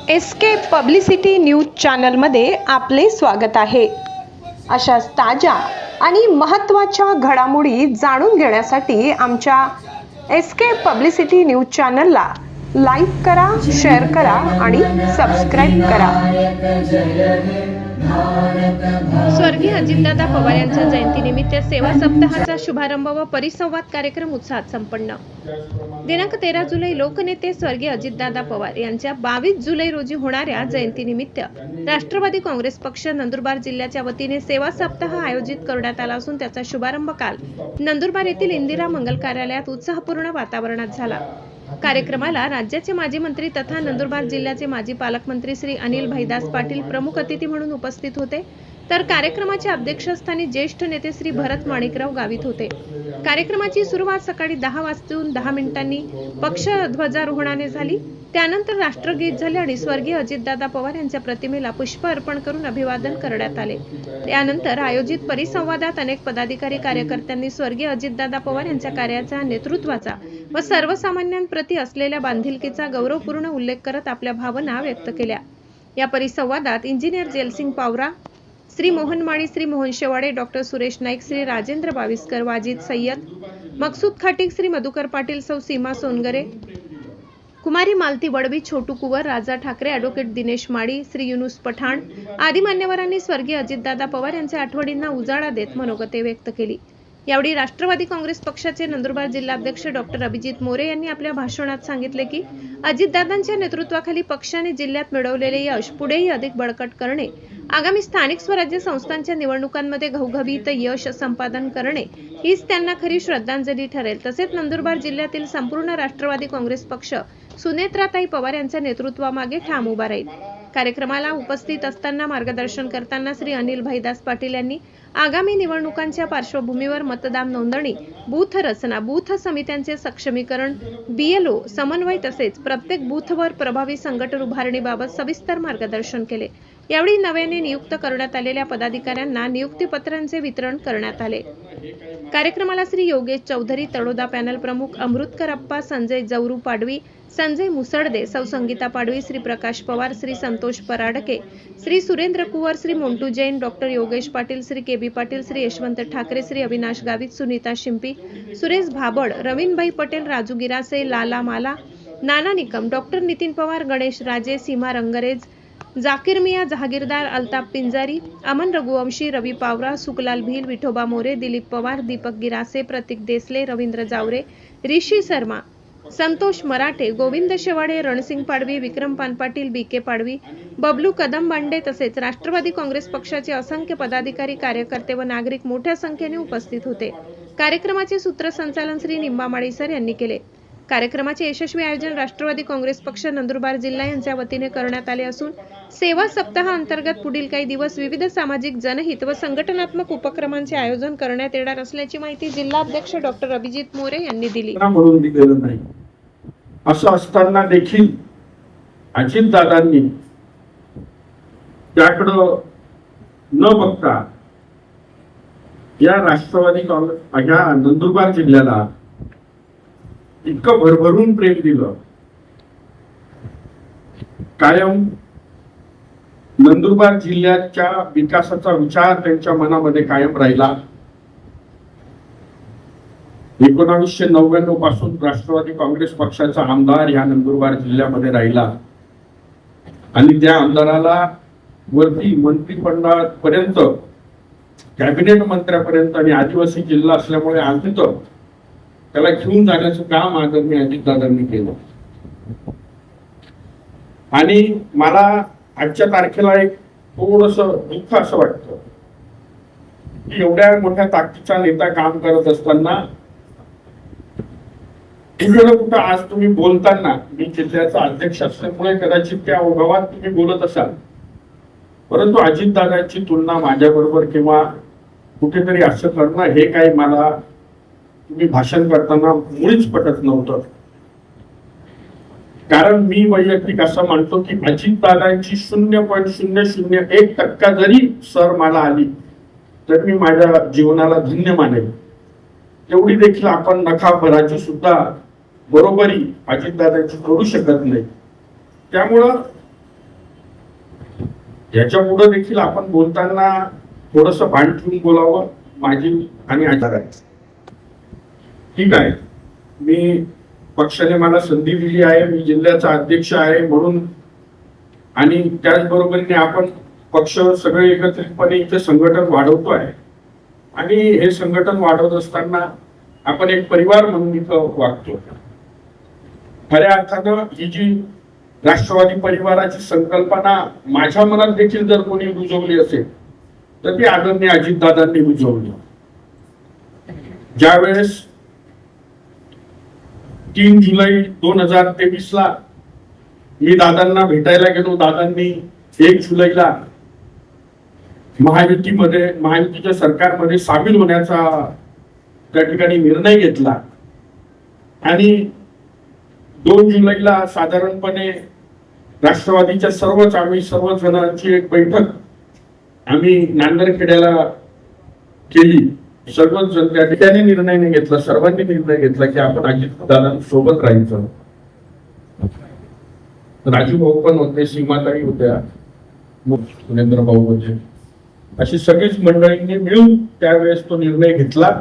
SK publicity news चॅनलमध्ये आपले स्वागत आहे। अशाच ताज्या आणि महत्त्वाच्या घडामोडी जाणून घेण्यासाठी आमच्या SK पब्लिसिटी न्यूज चॅनलला लाईक करा, शेअर करा आणि सबस्क्राइब करा। स्वर्गीय अजितदादा पवार यांच्या जयंतीनिमित्त सेवा सप्ताहाचा शुभारंभ व परिसंवाद कार्यक्रम उत्साहात संपन्न। दिनांक 13 जुलै लोकनेते स्वर्गीय अजितदादा पवार यांच्या 22 जुलै रोजी होणाऱ्या जयंतीनिमित्त राष्ट्रवादी काँग्रेस पक्ष नंदुरबार जिल्ह्याच्या वतीने सेवा सप्ताह आयोजित करण्यात आला असून त्याचा शुभारंभ काल नंदुरबार येथील इंदिरा मंगल कार्यालयात उत्साहपूर्ण वातावरणात झाला। कार्यक्रमाला राज्याचे माजी मंत्री तथा नंदुरबार जिल्ह्याचे माजी पालकमंत्री श्री अनिल भैदास पाटील प्रमुख अतिथी म्हणून उपस्थित होते, तर कार्यक्रमाच्या अध्यक्षस्थानी ज्येष्ठ नेते श्री भरत माणिकराव गावित होते। कार्यक्रमाची सुरुवात सकाळी 10:10 पक्ष ध्वजारोहणाने झाली। त्यानंतर राष्ट्रगीत झाले आणि स्वर्गीय अजितदादा पवार यांच्या प्रतिमेला पुष्प अर्पण करून अभिवादन करण्यात आले। त्यानंतर आयोजित परिसंवादात अनेक पदाधिकारी कार्यकर्त्यांनी स्वर्गीय अजितदादा पवार यांच्या कार्याचा, नेतृत्वाचा व सर्वसामान्यांप्रती असलेल्या बांधिलकीचा गौरवपूर्ण उल्लेख करत आपल्या भावना व्यक्त केल्या। या परिसंवादात इंजिनियर जयसिंग पावरा, श्री मोहन माळी, श्री मोहन शेवाडे, डॉक्टर सुरेश नाईक, श्री राजेंद्र बाविस्कर, वाजिद सय्यद, मकसूद खाटीक, श्री मधुकर पाटील, सौ सीमा सोनगरे, कुमारी मालती वडवी, छोटू कुवर, राजा ठाकरे, ॲडव्होकेट दिनेश माळी, श्री युनुस पठाण आदी मान्यवरांनी स्वर्गीय अजितदादा पवार यांच्या आठवणींना उजाळा देत मनोगते व्यक्त केली। यावेळी राष्ट्रवादी काँग्रेस पक्षाचे नंदुरबार जिल्हाध्यक्ष डॉक्टर अभिजित मोरे यांनी आपल्या भाषणात सांगितले की अजितदादांच्या नेतृत्वाखाली पक्षाने जिल्ह्यात मिळवलेले यश पुढेही अधिक बळकट करणे, आगामी स्थानिक स्वराज्य संस्थांच्या निवडणुकांमध्ये घवघवीत यश संपादन करणे हीच त्यांना खरी श्रद्धांजली ठरेल। तसेच नंदुरबार जिल्ह्यातील संपूर्ण राष्ट्रवादी काँग्रेस पक्ष सुनेत्राताई पवार यांच्या नेतृत्वामागे ठाम उभा राहील। कार्यक्रमाला उपस्थित असताना मार्गदर्शन करताना श्री अनिल भैदास पाटील यांनी आगामी निवडणुकांच्या पार्श्वभूमीवर मतदान नोंदणी, बूथ रचना, बूथ समित्यांचे सक्षमीकरण, BLO समन्वय तसेच प्रत्येक बूथवर प्रभावी संघटन उभारणीबाबत सविस्तर मार्गदर्शन केले। यावेळी नव्याने नियुक्त करण्यात आलेल्या पदाधिकाऱ्यांना नियुक्तीपत्रांचे वितरण करण्यात आले। कार्यक्रमाला श्री योगेश चौधरी, तळोदा पॅनल प्रमुख अमृतकर अप्पा, संजय जवरू पाडवी, संजय मुसळदे, सौ संगीता पाडवी, श्री प्रकाश पवार, श्री संतोष पराडके, श्री सुरेंद्र कुवर, श्री मोंटू जैन, डॉक्टर योगेश पाटील, श्री KB पाटील, श्री यशवंत ठाकरे, श्री अविनाश गावित, सुनीता शिंपी, सुरेश भाबड, रवीनभाई पटेल, राजू गिरासे, लाला माला, नाना निकम, डॉक्टर नितीन पवार, गणेश राजे, सीमा रंगरेज, जाकीर मिया, जहागीरदार, अल्ताफ पिंजारी, अमन रघुवंशी, रवी पावरा, सुकलाल भील, विठोबा मोरे, दिलीप पवार, दीपक गिरासे, प्रतीक देसले, रवींद्र जावरे, ऋषी शर्मा, संतोष मराठे, गोविंद शेवाडे, रणसिंग पाडवी, विक्रम पानपाटील, BK पाडवी, बबलू कदम बांडे तसेच राष्ट्रवादी काँग्रेस पक्षाचे असंख्य पदाधिकारी, कार्यकर्ते व नागरिक मोठ्या संख्येने उपस्थित होते। कार्यक्रमाचे सूत्रसंचालन श्री निंबामाळी सर यांनी केले। कार्यक्रमाचे यशस्वी आयोजन राष्ट्रवादी काँग्रेस पक्ष नंदुरबार जिल्हा यांच्या वतीने करण्यात आले असून सेवा सप्ताह अंतर्गत पुढील काही दिवस विविध सामाजिक, जनहित व संघटनात्मक उपक्रमांचे आयोजन करण्यात येणार असल्याची माहिती जिल्हाध्यक्ष डॉक्टर अभिजित मोरे यांनी दिली। असं असताना देखील अजितदादांनी त्याकडं न बघता या राष्ट्रवादी काँग्रेस या नंदुरबार जिल्ह्याला इतकं भरभरून प्रेम दिलं। कायम नंदुरबार जिल्ह्याच्या विकासाचा विचार त्यांच्या मनामध्ये कायम राहिला। 1999 पासून राष्ट्रवादी काँग्रेस पक्षाचा आमदार या नंदुरबार जिल्ह्यामध्ये राहिला आणि त्या आमदाराला वरती मंत्रिपदापर्यंत, कॅबिनेट मंत्र्यापर्यंत आणि आदिवासी जिल्हा असल्यामुळे आजही त्याला घेऊन जाण्याचं काम आदरणीय अजितदादांनी केलं। आणि मला आजच्या तारखेला एक थोडस दुःख असं वाटतं की एवढ्या मोठ्या ताकदीचा नेता काम करत असताना कुठं आज तुम्ही बोलताना, मी जिल्ह्याचा अध्यक्ष असल्यामुळे कदाचित त्या ओघावात तुम्ही बोलत असाल, परंतु अजितदादांची तुलना माझ्याबरोबर किंवा कुठेतरी असं करणं हे काही मला तुम्ही भाषण करताना मुळीच पटत नव्हतं। कारण मी वैयक्तिक असं मानतो की अजितदादांची 0.001% जरी सर मला आली तर मी माझ्या जीवनाला धन्य मानेल। तेवढी देखील आपण नखाभराची सुद्धा बरोबरी अजितदादांची करू शकत नाही। त्यामुळं याच्या पुढे देखील आपण बोलताना थोडस भान ठेवून बोलावं. माझी आणि आचार आहे, ठीक आहे. मी पक्षाने मला संधी दिली आहे, मी जिल्ह्याचा अध्यक्ष आहे म्हणून, आणि त्याचबरोबरीने आपण पक्ष सगळे एकत्रितपणे इथे संघटन वाढवतोय. आणि हे संघटन वाढवत असताना आपण एक परिवार म्हणून इथं वागतो. खऱ्या अर्थानं ही जी राष्ट्रवादी परिवाराची संकल्पना माझ्या मनात देखील जर कोणी रुजवली असेल तर ती आदरणीय अजितदादांनी रुजवली. ज्यावेळेस 3 जुलै 2023 ला मी दादांना भेटायला गेलो, दादांनी 1 जुलैला महायुतीच्या सरकारमध्ये सामील होण्याचा त्या ठिकाणी निर्णय घेतला. आणि 2 जुलैला साधारणपणे राष्ट्रवादीच्या सर्व जणांची एक बैठक आम्ही नांदरखेड्याला केली. सर्वच जण त्या ठिकाणी निर्णय नाही घेतला, सर्वांनी निर्णय घेतला की आपण अजितदादांसोबत राहायचं. राजू भाऊ पण होते, सीमाताई होत्या, सुरेंद्र भाऊ होते, अशी सगळीच मंडळींनी मिळून त्यावेळेस तो निर्णय घेतला.